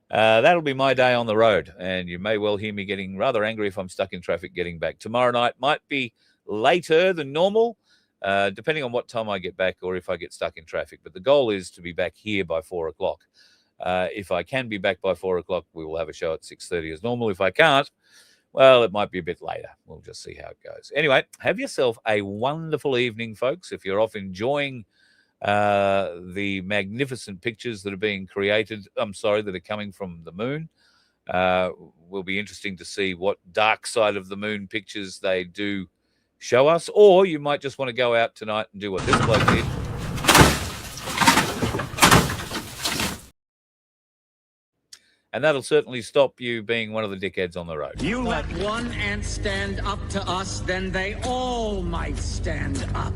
that'll be my day on the road. And you may well hear me getting rather angry if I'm stuck in traffic getting back. Tomorrow night might be later than normal, depending on what time I get back or if I get stuck in traffic. But the goal is to be back here by 4 o'clock. If I can be back by 4 o'clock, we will have a show at 6:30 as normal. If I can't, well, it might be a bit later. We'll just see how it goes. Anyway, have yourself a wonderful evening, folks. If you're off enjoying the magnificent pictures that are being created, that are coming from the moon, will be interesting to see what dark side of the moon pictures they do show us. Or you might just want to go out tonight and do what this bloke did. And that'll certainly stop you being one of the dickheads on the road. You let one ant stand up to us, then they all might stand up.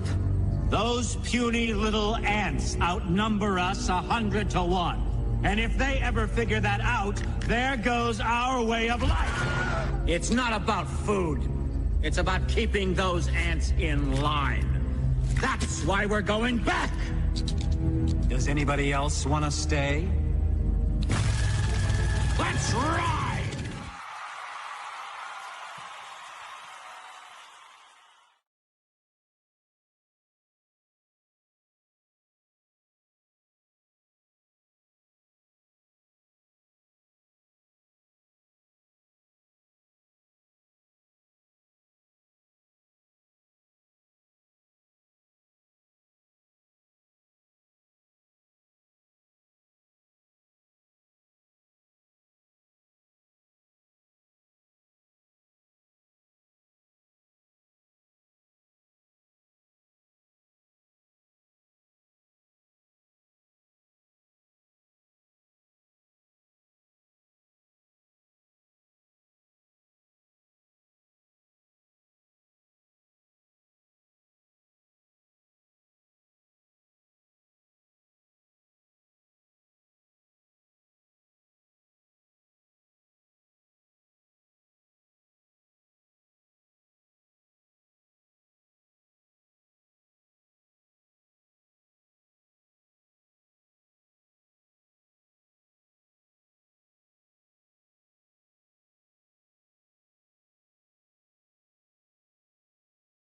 Those puny little ants outnumber us 100 to 1. And if they ever figure that out, there goes our way of life. It's not about food. It's about keeping those ants in line. That's why we're going back. Does anybody else want to stay? Let's rock!